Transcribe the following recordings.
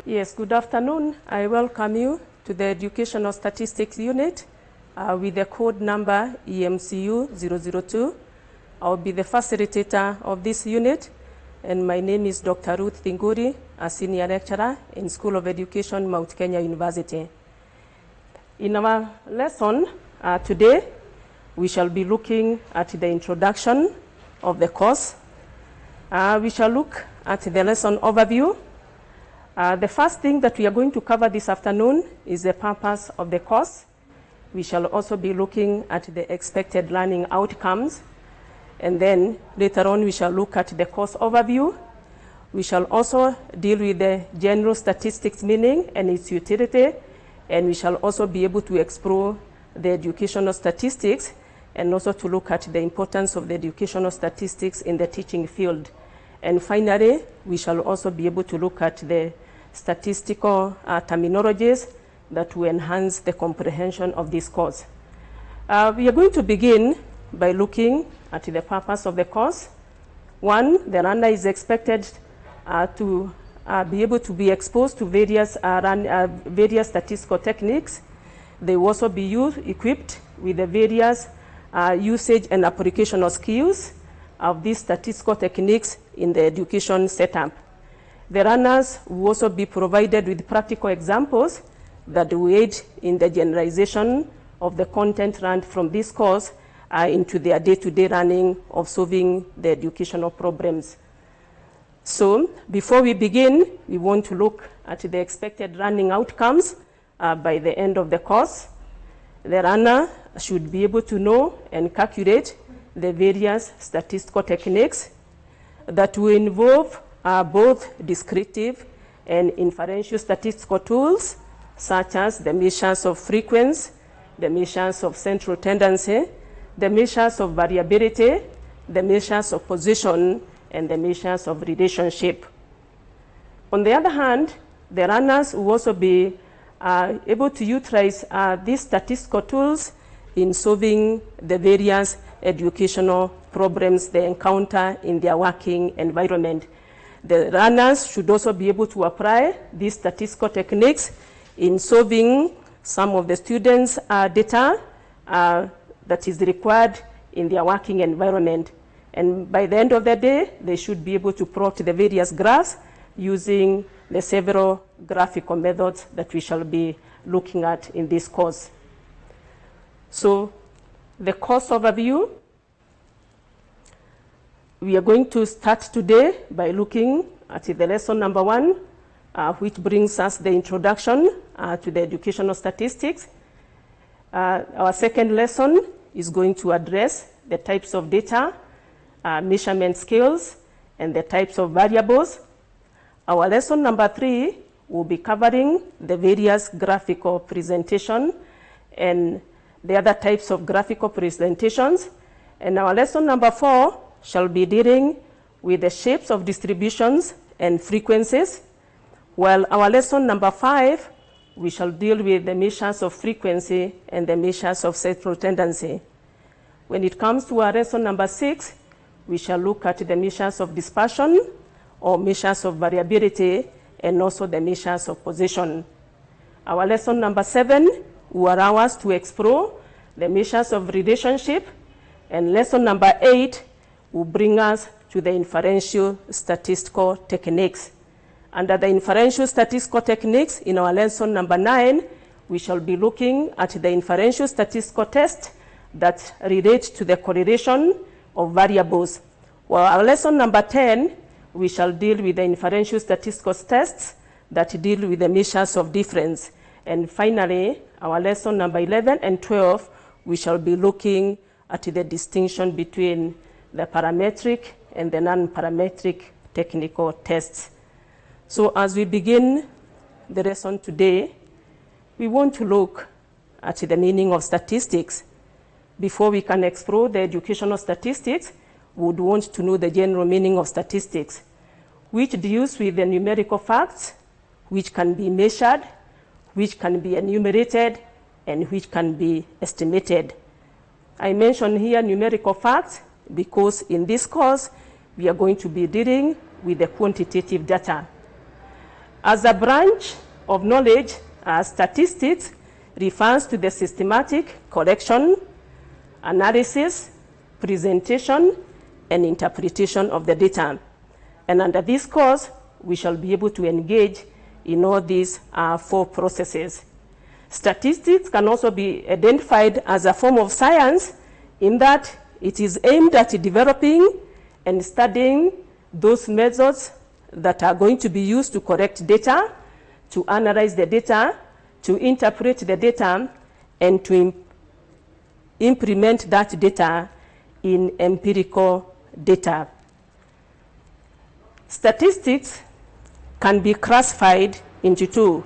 Yes, good afternoon. I welcome you to the Educational Statistics Unit with the code number EMCU 002. I'll be the facilitator of this unit, and my name is Dr. Ruth Thinguri, a senior lecturer in School of Education, Mount Kenya University. In our lesson today, we shall be looking at the introduction of the course. We shall look at the lesson overview. The first thing that we are going to cover this afternoon is the purpose of the course. We shall also be looking at the expected learning outcomes. And then later on, we shall look at the course overview. We shall also deal with the general statistics meaning and its utility. And we shall also be able to explore the educational statistics and also to look at the importance of the educational statistics in the teaching field. And finally, we shall also be able to look at the statistical terminologies that will enhance the comprehension of this course. We are going to begin by looking at the purpose of the course. One, the learner is expected to be able to be exposed to various statistical techniques. They will also be equipped with the various usage and applicational skills of these statistical techniques in the education setup. The learners will also be provided with practical examples that will aid in the generalization of the content learned from this course into their day-to-day learning of solving the educational problems. So before we begin, we want to look at the expected learning outcomes by the end of the course. The learner should be able to know and calculate the various statistical techniques that will involve both descriptive and inferential statistical tools, such as the measures of frequency, the measures of central tendency, the measures of variability, the measures of position, and the measures of relationship. On the other hand, the learners will also be able to utilize these statistical tools in solving the various educational problems they encounter in their working environment. The learners should also be able to apply these statistical techniques in solving some of the students' data that is required in their working environment. And by the end of the day, they should be able to plot the various graphs using the several graphical methods that we shall be looking at in this course. So the course overview, we are going to start today by looking at the lesson number 1, which brings us the introduction to the educational statistics. Our second lesson is going to address the types of data, measurement scales, and the types of variables. Our lesson number 3 will be covering the various graphical presentation and the other types of graphical presentations. And our lesson number 4 shall be dealing with the shapes of distributions and frequencies, while our lesson number 5, we shall deal with the measures of frequency and the measures of central tendency. When it comes to our lesson number 6, we shall look at the measures of dispersion or measures of variability and also the measures of position. Our lesson number 7 will allow us to explore the measures of relationship, and lesson number 8 will bring us to the inferential statistical techniques. Under the inferential statistical techniques, in our lesson number 9, we shall be looking at the inferential statistical tests that relate to the correlation of variables. Well, our lesson number 10, we shall deal with the inferential statistical tests that deal with the measures of difference. And finally, our lesson number 11 and 12, we shall be looking at the distinction between the parametric and the non-parametric technical tests. So as we begin the lesson today, we want to look at the meaning of statistics. Before we can explore the educational statistics, we would want to know the general meaning of statistics, which deals with the numerical facts, which can be measured, which can be enumerated, and which can be estimated. I mention here numerical facts because in this course, we are going to be dealing with the quantitative data. As a branch of knowledge, statistics refers to the systematic collection, analysis, presentation, and interpretation of the data. And under this course, we shall be able to engage in all these 4 processes. Statistics can also be identified as a form of science in that it is aimed at developing and studying those methods that are going to be used to collect data, to analyze the data, to interpret the data, and to implement that data in empirical data. Statistics can be classified into 2.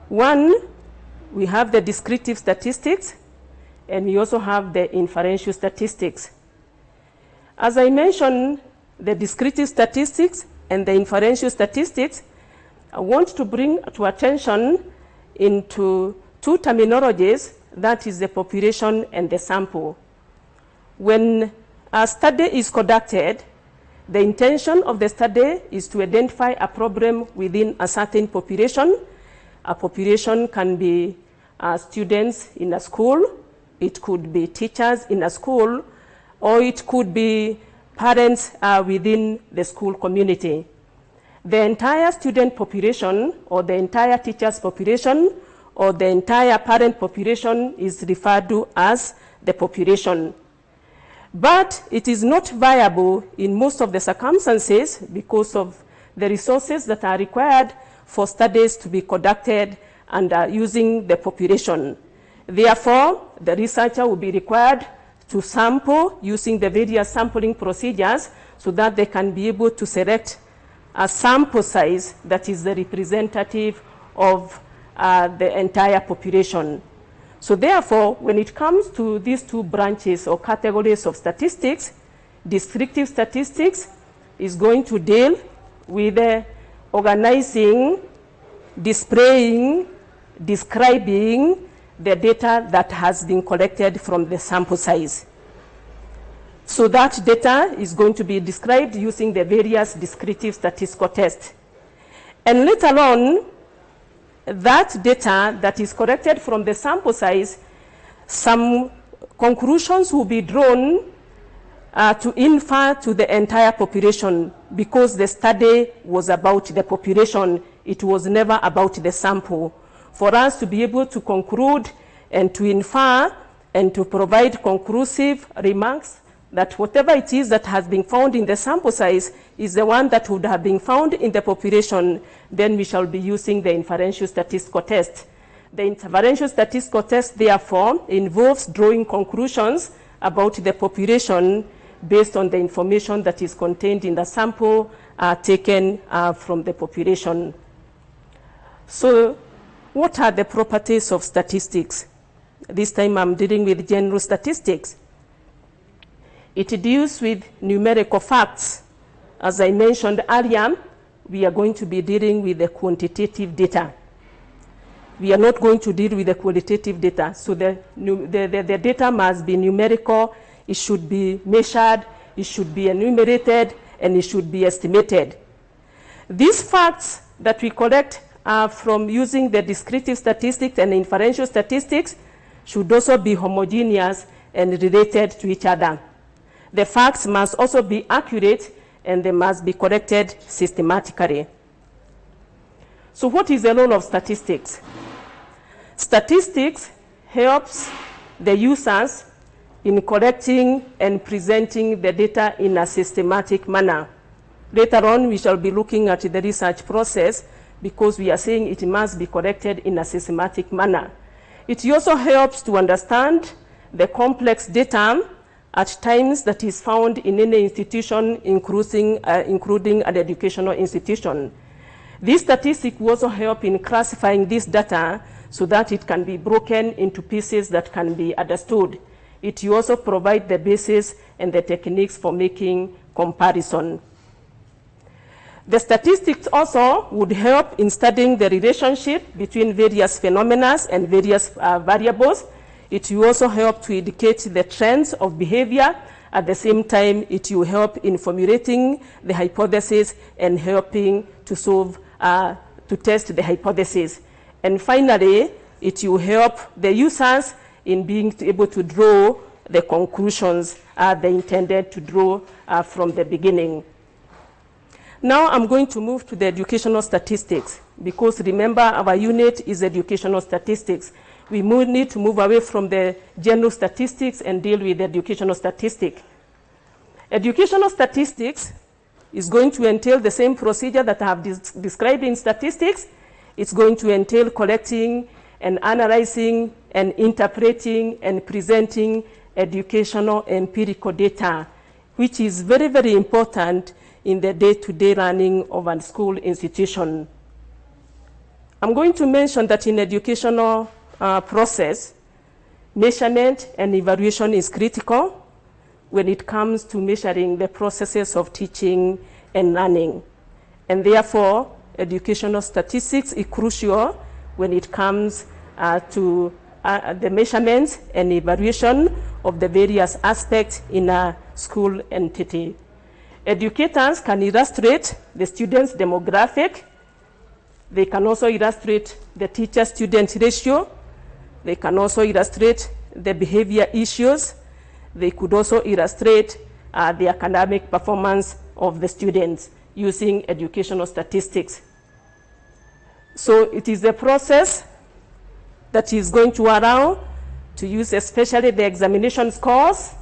One, we have the descriptive statistics, and we also have the inferential statistics. As I mentioned, the descriptive statistics and the inferential statistics, I want to bring to attention into 2 terminologies, that is the population and the sample. When a study is conducted, the intention of the study is to identify a problem within a certain population. A population can be students in a school, it could be teachers in a school, or it could be parents within the school community. The entire student population, or the entire teachers population, or the entire parent population is referred to as the population. But it is not viable in most of the circumstances because of the resources that are required for studies to be conducted and using the population. Therefore, the researcher will be required to sample using the various sampling procedures so that they can be able to select a sample size that is the representative of the entire population. So therefore, when it comes to these 2 branches or categories of statistics, descriptive statistics is going to deal with organizing, displaying, describing the data that has been collected from the sample size. So that data is going to be described using the various descriptive statistical tests. And later on, that data that is collected from the sample size, some conclusions will be drawn to infer to the entire population because the study was about the population. It was never about the sample. For us to be able to conclude and to infer and to provide conclusive remarks that whatever it is that has been found in the sample size is the one that would have been found in the population, then we shall be using the inferential statistical test. The inferential statistical test, therefore, involves drawing conclusions about the population based on the information that is contained in the sample taken from the population. So, what are the properties of statistics? This time I'm dealing with general statistics. It deals with numerical facts. As I mentioned earlier, we are going to be dealing with the quantitative data. We are not going to deal with the qualitative data. So the data must be numerical, it should be measured, it should be enumerated, and it should be estimated. These facts that we collect from using the descriptive statistics and inferential statistics should also be homogeneous and related to each other. The facts must also be accurate and they must be collected systematically. So what is the role of statistics? Statistics helps the users in collecting and presenting the data in a systematic manner. Later on, we shall be looking at the research process because we are saying it must be collected in a systematic manner. It also helps to understand the complex data at times that is found in any institution, including an educational institution. This statistic will also help in classifying this data so that it can be broken into pieces that can be understood. It will also provide the basis and the techniques for making comparison. The statistics also would help in studying the relationship between various phenomena and various variables. It will also help to indicate the trends of behavior. At the same time, it will help in formulating the hypothesis and helping to solve to test the hypothesis. And finally, it will help the users in being able to draw the conclusions they intended to draw from the beginning. Now I'm going to move to the educational statistics, because remember, our unit is educational statistics. We need to move away from the general statistics and deal with the educational statistic. Educational statistics is going to entail the same procedure that I have described in statistics. It's going to entail collecting and analyzing and interpreting and presenting educational empirical data, which is very, very important in the day-to-day running of a school institution. I'm going to mention that in educational process, measurement and evaluation is critical when it comes to measuring the processes of teaching and learning. And therefore, educational statistics is crucial when it comes to the measurements and evaluation of the various aspects in a school entity. Educators can illustrate the students' demographic. They can also illustrate the teacher-student ratio. They can also illustrate the behavior issues. They could also illustrate the academic performance of the students using educational statistics. So it is a process that is going to allow to use especially the examination scores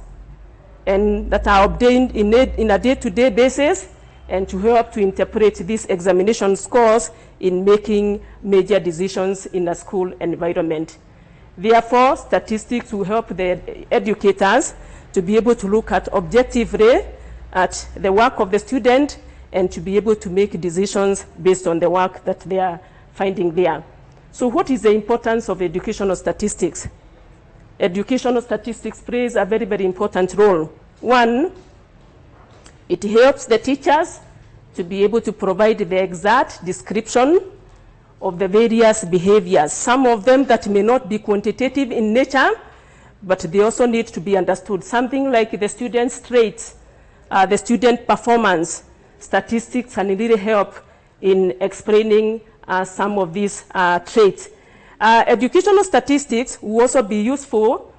and that are obtained in a day-to-day basis, and to help to interpret these examination scores in making major decisions in a school environment. Therefore, statistics will help the educators to be able to look at objectively at the work of the student and to be able to make decisions based on the work that they are finding there. So what is the importance of educational statistics? Educational statistics plays a very, very important role. One, it helps the teachers to be able to provide the exact description of the various behaviors, some of them that may not be quantitative in nature, but they also need to be understood. Something like the student's traits, the student performance. Statistics can really help in explaining some of these traits. Educational statistics will also be useful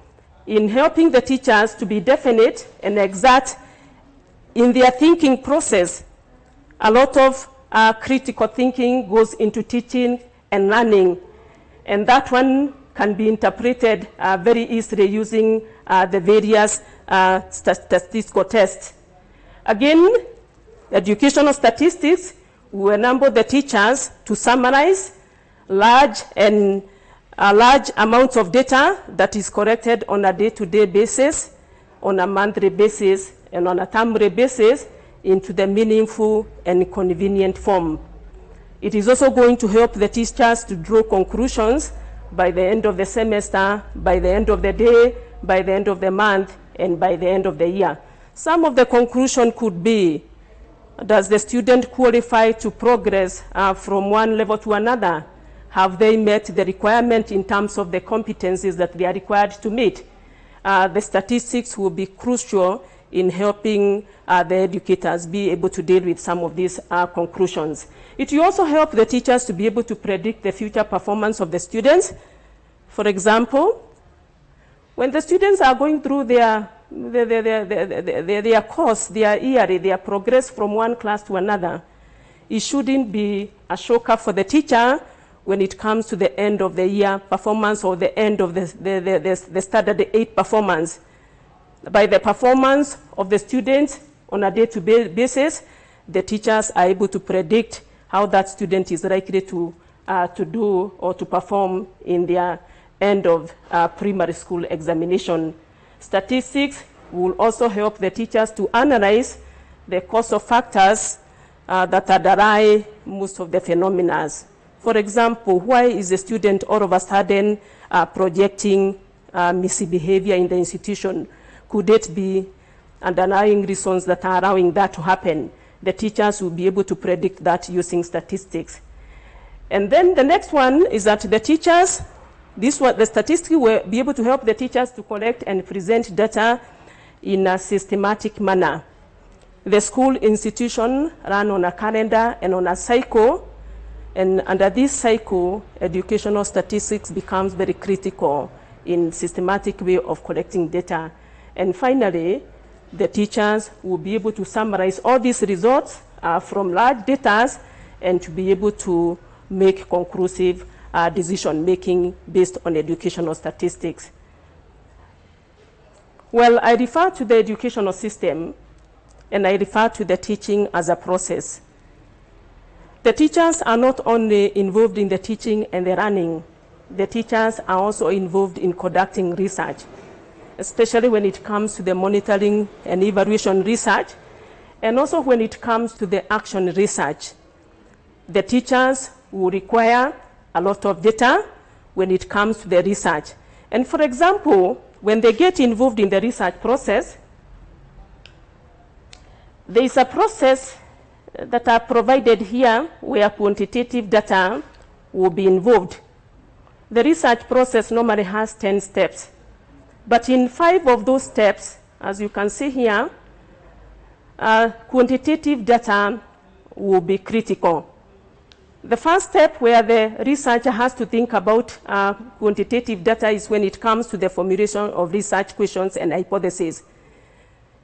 in helping the teachers to be definite and exact in their thinking process. A lot of critical thinking goes into teaching and learning, and that one can be interpreted very easily using the various statistical tests. Again, educational statistics will enable the teachers to summarize large amounts of data that is collected on a day-to-day basis, on a monthly basis, and on a termly basis into the meaningful and convenient form. It is also going to help the teachers to draw conclusions by the end of the semester, by the end of the day, by the end of the month, and by the end of the year. Some of the conclusion could be, does the student qualify to progress from one level to another? Have they met the requirement in terms of the competencies that they are required to meet? The statistics will be crucial in helping the educators be able to deal with some of these conclusions. It will also help the teachers to be able to predict the future performance of the students. For example, when the students are going through their course, their yearly, their progress from one class to another, it shouldn't be a shocker for the teacher when it comes to the end of the year performance or the end of the standard 8 performance. By the performance of the students on a day-to-day basis, the teachers are able to predict how that student is likely to do or to perform in their end of primary school examination. Statistics will also help the teachers to analyze the cause of factors that underlie most of the phenomena. For example, why is the student all of a sudden projecting misbehavior in the institution? Could it be underlying reasons that are allowing that to happen? The teachers will be able to predict that using statistics. And then the next one is that the teachers, the statistics will be able to help the teachers to collect and present data in a systematic manner. The school institution run on a calendar and on a cycle, And under this cycle, educational statistics becomes very critical in systematic way of collecting data. And finally, the teachers will be able to summarize all these results from large data and to be able to make conclusive decision making based on educational statistics. Well, I refer to the educational system and I refer to the teaching as a process. The teachers are not only involved in the teaching and the learning, the teachers are also involved in conducting research, especially when it comes to the monitoring and evaluation research, and also when it comes to the action research. The teachers will require a lot of data when it comes to the research. And for example, when they get involved in the research process, there is a process that are provided here where quantitative data will be involved. The research process normally has 10 steps. But in 5 of those steps, as you can see here, quantitative data will be critical. The first step where the researcher has to think about quantitative data is when it comes to the formulation of research questions and hypotheses.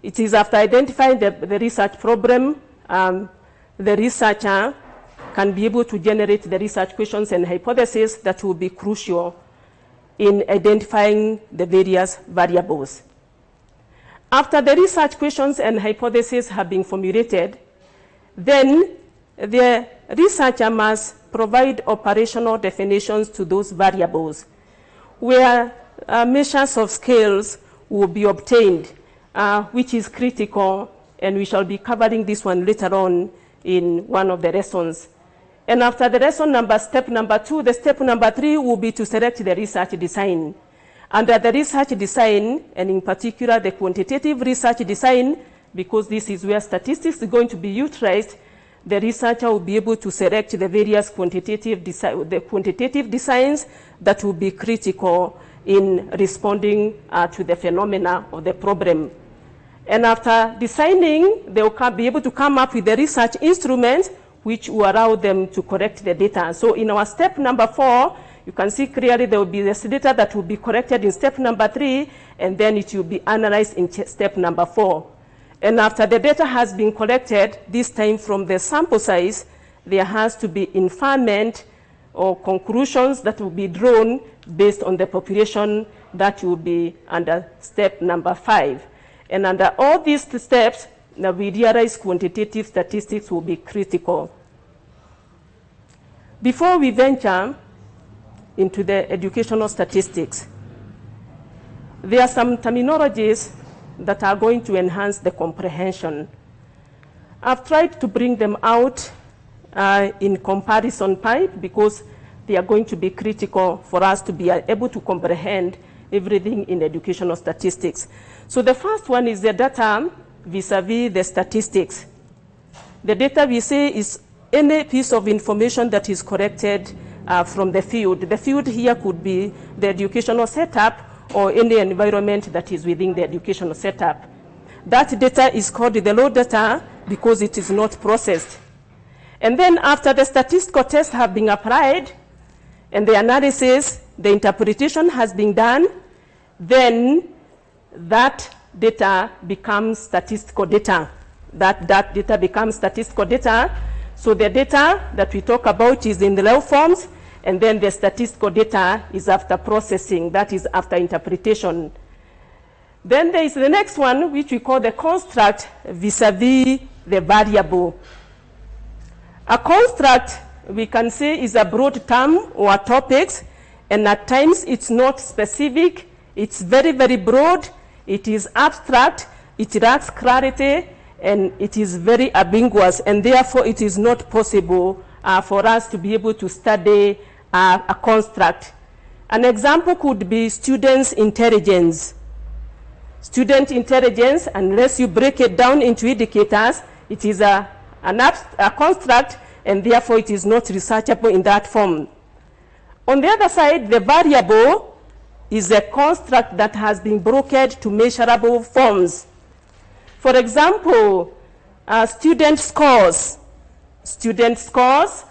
It is after identifying the research problem, the researcher can be able to generate the research questions and hypotheses that will be crucial in identifying the various variables. After the research questions and hypotheses have been formulated, then the researcher must provide operational definitions to those variables, where measures of scales will be obtained, which is critical, and we shall be covering this one later on in one of the lessons. And after the lesson step number 2, the step number 3 will be to select the research design. Under the research design, and in particular the quantitative research design, because this is where statistics is going to be utilized, the researcher will be able to select the various quantitative designs that will be critical in responding to the phenomena of the problem. And after designing, they will be able to come up with the research instruments which will allow them to correct the data. So in our step number 4, you can see clearly there will be this data that will be corrected in step number 3, and then it will be analyzed in step number 4. And after the data has been collected, this time from the sample size, there has to be inferment or conclusions that will be drawn based on the population that will be under step number 5. And under all these steps, now we realize quantitative statistics will be critical. Before we venture into the educational statistics, there are some terminologies that are going to enhance the comprehension. I've tried to bring them out in comparison type because they are going to be critical for us to be able to comprehend everything in educational statistics. So the first one is the data vis-a-vis the statistics. The data we say is any piece of information that is collected from the field. The field here could be the educational setup or any environment that is within the educational setup. That data is called the raw data because it is not processed. And then after the statistical tests have been applied and the analysis, the interpretation has been done, then that data becomes statistical data. That data becomes statistical data. So the data that we talk about is in the raw forms, and then the statistical data is after processing, that is after interpretation. Then there is the next one, which we call the construct vis-a-vis the variable. A construct, we can say, is a broad term or a topics, and at times it's not specific, it's very, very broad, it is abstract, it lacks clarity, and it is very ambiguous, and therefore it is not possible for us to be able to study a construct. An example could be students' intelligence. Student intelligence, unless you break it down into indicators, it is a construct, and therefore it is not researchable in that form. On the other side, the variable is a construct that has been broken to measurable forms. For example, student scores. Student scores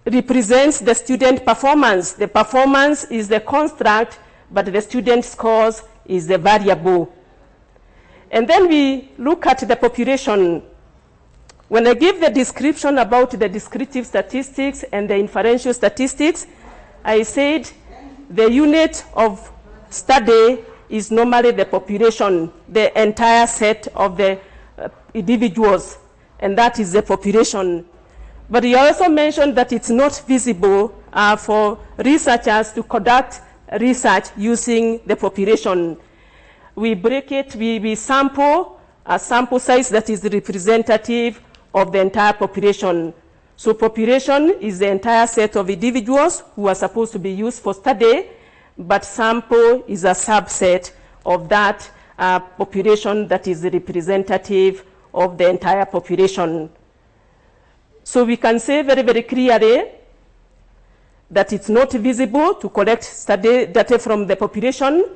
represents the student performance. The performance is the construct, but the student scores is the variable. And then we look at the population. When I give the description about the descriptive statistics and the inferential statistics, I said the unit of study is normally the population, the entire set of the individuals, and that is the population. But you also mentioned that it's not visible for researchers to conduct research using the population. We break it, we sample a sample size that is representative of the entire population. So population is the entire set of individuals who are supposed to be used for study, but sample is a subset of that population that is representative of the entire population. So we can say very, very clearly that it's not visible to collect study data from the population,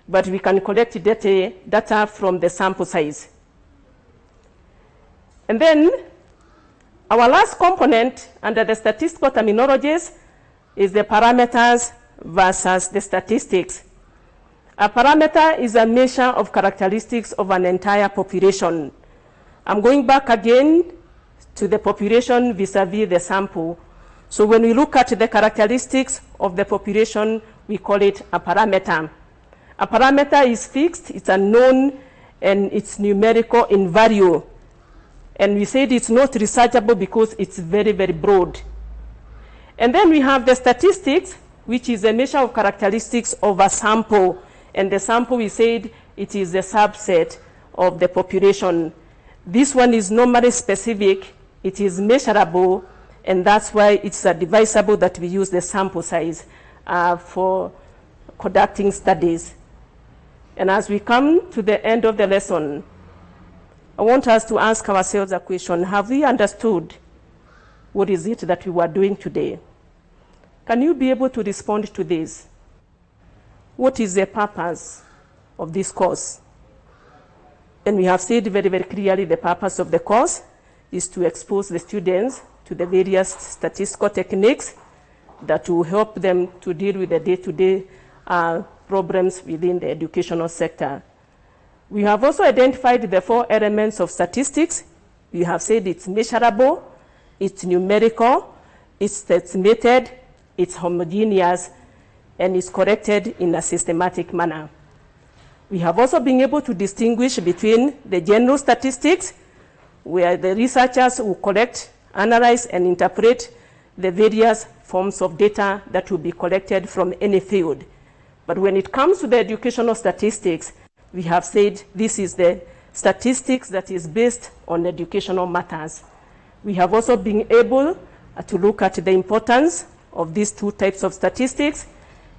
but we can collect data from the sample size. And then our last component under the statistical terminologies is the parameters versus the statistics. A parameter is a measure of characteristics of an entire population. I'm going back again to the population vis-a-vis the sample. So when we look at the characteristics of the population, we call it a parameter. A parameter is fixed, it's unknown, and it's numerical in value. And we said it's not researchable because it's very, very broad. And then we have the statistics, which is a measure of characteristics of a sample. And the sample, we said, it is a subset of the population. This one is normally specific, it is measurable, and that's why it's advisable that we use the sample size for conducting studies. And as we come to the end of the lesson, I want us to ask ourselves a question. Have we understood what is it that we were doing today? Can you be able to respond to this? What is the purpose of this course? And we have said very, very clearly the purpose of the course is to expose the students to the various statistical techniques that will help them to deal with the day-to-day problems within the educational sector. We have also identified the 4 elements of statistics. We have said it's measurable, it's numerical, it's estimated, it's homogeneous, and it's corrected in a systematic manner. We have also been able to distinguish between the general statistics, where the researchers will collect, analyze, and interpret the various forms of data that will be collected from any field. But when it comes to the educational statistics, we have said this is the statistics that is based on educational matters. We have also been able to look at the importance of these 2 types of statistics.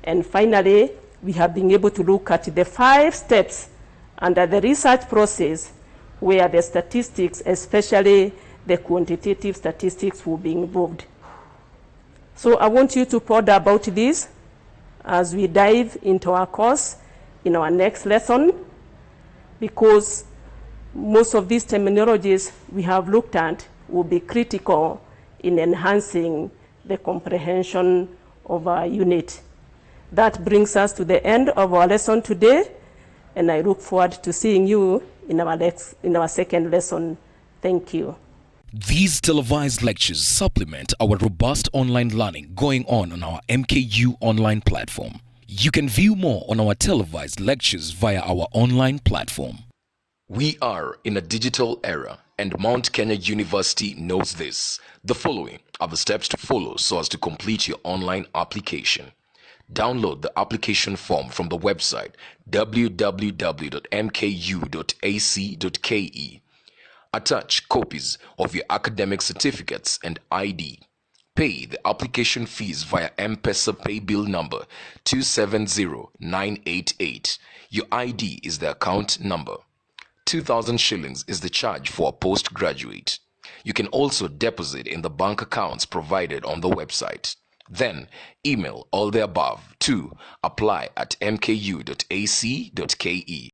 And finally, we have been able to look at the 5 steps under the research process where the statistics, especially the quantitative statistics, will be involved. So I want you to ponder about this as we dive into our course in our next lesson, because most of these terminologies we have looked at will be critical in enhancing the comprehension of our unit. That brings us to the end of our lesson today, and I look forward to seeing you in our second lesson. Thank you. These televised lectures supplement our robust online learning going on our MKU online platform. You can view more on our televised lectures via our online platform. We are in a digital era, and Mount Kenya University knows this. The following are the steps to follow so as to complete your online application. Download the application form from the website www.mku.ac.ke. Attach copies of your academic certificates and ID. Pay the application fees via M-Pesa pay bill number 270988. Your ID is the account number. 2,000 shillings is the charge for a postgraduate. You can also deposit in the bank accounts provided on the website. Then email all the above to apply@mku.ac.ke.